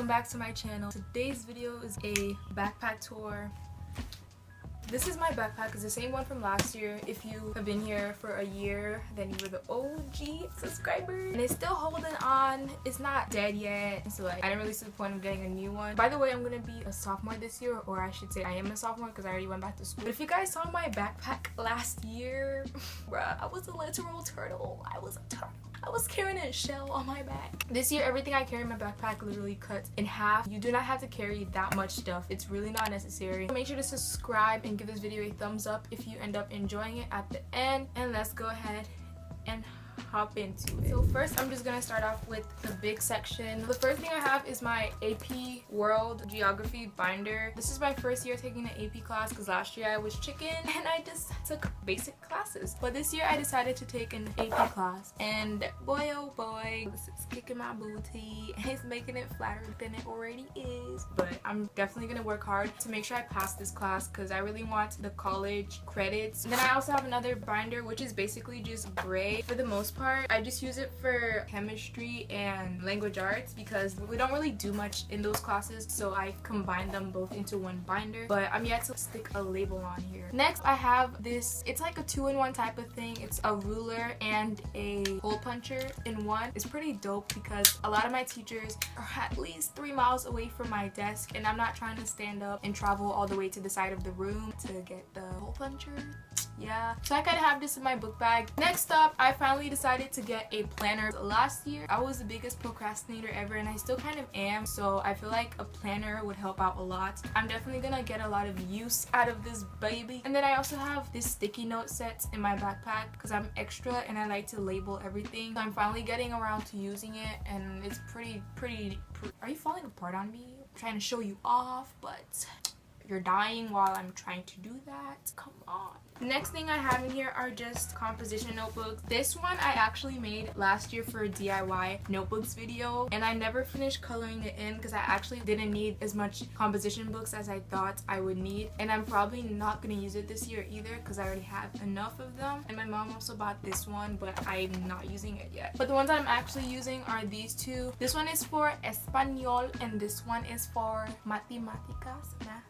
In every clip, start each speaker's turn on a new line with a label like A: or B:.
A: back to my channel. Today's video is a backpack tour. This is my backpack. It's the same one from last year. If you have been here for a year, then you were the OG subscriber. And it's still holding on. It's not dead yet. So like, I didn't really see the point of getting a new one. By the way, I'm gonna be a sophomore this year, or I should say I am a sophomore because I already went back to school. But if you guys saw my backpack last year, bruh, I was a literal turtle. I was a turtle. I was carrying a shell on my back. This year, everything I carry in my backpack literally cuts in half. You do not have to carry that much stuff. It's really not necessary. So make sure to subscribe and give this video a thumbs up if you end up enjoying it at the end. And let's go ahead and hop into it. So first, I'm just gonna start off with the big section. The first thing I have is my AP World Geography binder. This is my first year taking an AP class because last year I was chicken and I just took basic classes. But this year I decided to take an AP class, and boy oh boy, this is kicking my booty. It's making it flatter than it already is. But I'm definitely gonna work hard to make sure I pass this class because I really want the college credits. And then I also have another binder which is basically just gray for the most part. I just use it for chemistry and language arts because we don't really do much in those classes, so I combine them both into one binder, but I'm yet to stick a label on here. Next, I have this. It's like a two-in-one type of thing. It's a ruler and a hole puncher in one. It's pretty dope because a lot of my teachers are at least 3 miles away from my desk, and I'm not trying to stand up and travel all the way to the side of the room to get the hole puncher. Yeah, so I kind of have this in my book bag. Next up, I finally decided to get a planner. Last year, I was the biggest procrastinator ever, and I still kind of am, so I feel like a planner would help out a lot. I'm definitely gonna get a lot of use out of this baby. And then I also have this sticky note set in my backpack because I'm extra and I like to label everything. So I'm finally getting around to using it, and it's pretty. Are you falling apart on me? I'm trying to show you off, but you're dying while I'm trying to do that. Come on. Next thing I have in here are just composition notebooks. This one I actually made last year for a DIY notebooks video, and I never finished coloring it in because I actually didn't need as much composition books as I thought I would need, and I'm probably not going to use it this year either because I already have enough of them. And my mom also bought this one, but I'm not using it yet. But the ones that I'm actually using are these two. This one is for Espanol and this one is for Matemáticas, math.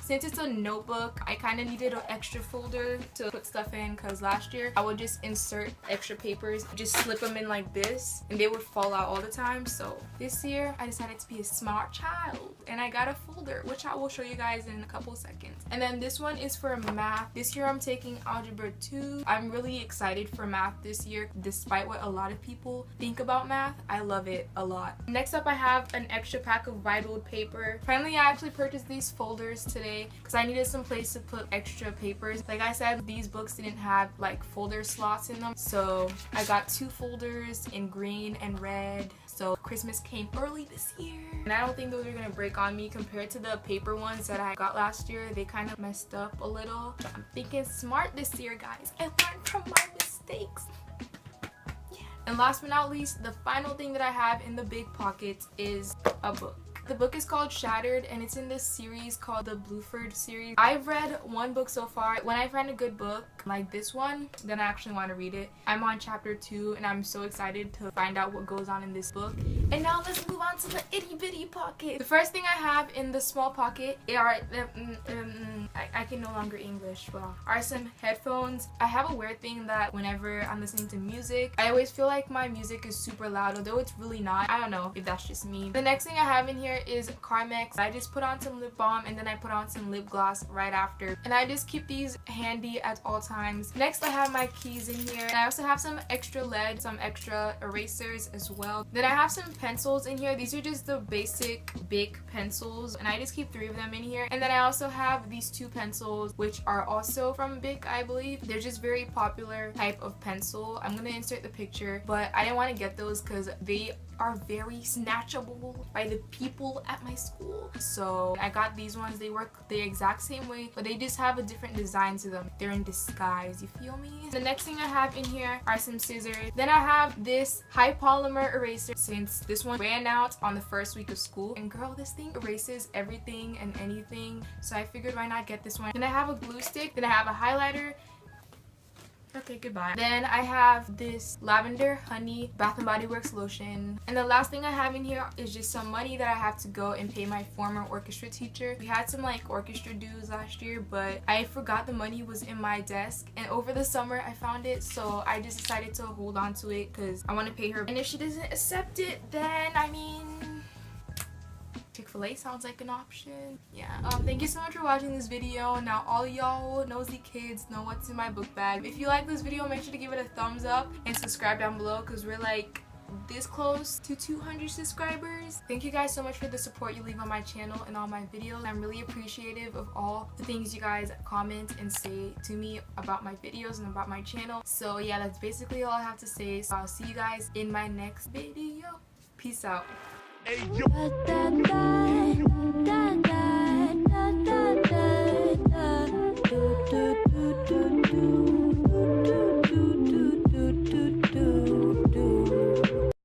A: Since it's a notebook, I kind of needed an extra folder to put stuff in because last year I would just insert extra papers, just slip them in like this, and they would fall out all the time. So this year I decided to be a smart child and I got a folder, which I will show you guys in a couple seconds. And then this one is for math. This year I'm taking Algebra 2. I'm really excited for math this year despite what a lot of people think about math. I love it a lot. Next up, I have an extra pack of white paper. Finally, I actually purchased these folders today because I needed some place to put extra papers. Like I said, these books didn't have like folder slots in them, so I got 2 folders in green and red. So Christmas came early this year, and I don't think those are gonna break on me compared to the paper ones that I got last year. They kind of messed up a little. I'm thinking smart this year, guys. I learned from my mistakes. And last but not least, the final thing that I have in the big pocket is a book. The book is called Shattered, and it's in this series called the Bluford series. I've read one book so far. When I find a good book like this one, then I actually want to read it. I'm on chapter 2 and I'm so excited to find out what goes on in this book. And now let's move on to the itty bitty pocket. The first thing I have in the small pocket are I can no longer English. Well, are some headphones. I have a weird thing that whenever I'm listening to music, I always feel like my music is super loud, although it's really not. I don't know if that's just me. The next thing I have in here is Carmex. I just put on some lip balm and then I put on some lip gloss right after, and I just keep these handy at all times. Next, I have my keys in here, and I also have some extra lead, some extra erasers as well. Then I have some pencils in here. These are just the basic big pencils, and I just keep 3 of them in here. And then I also have these 2 pencils which are also from Bic, I believe. They're just very popular type of pencil. I'm gonna insert the picture, but I didn't want to get those because they are very snatchable by the people at my school. So I got these ones. They work the exact same way, but they just have a different design to them. They're in disguise, you feel me? The next thing I have in here are some scissors. Then I have this high polymer eraser since this one ran out on the first week of school. And girl, this thing erases everything and anything. So I figured why not get this one. Then I have a glue stick. Then I have a highlighter. Okay, goodbye. Then I have this lavender honey Bath and Body Works lotion. And the last thing I have in here is just some money that I have to go and pay my former orchestra teacher. We had some like orchestra dues last year, but I forgot the money was in my desk. And over the summer I found it, so I just decided to hold on to it because I want to pay her. And if she doesn't accept it, then I mean, Chick-fil-A sounds like an option. Yeah. Thank you so much for watching this video. Now all y'all nosy kids know what's in my book bag. If you like this video, make sure to give it a thumbs up and subscribe down below because we're like this close to 200 subscribers. Thank you guys so much for the support you leave on my channel and all my videos. I'm really appreciative of all the things you guys comment and say to me about my videos and about my channel. So yeah, that's basically all I have to say. So I'll see you guys in my next video. Peace out. Hey, yo.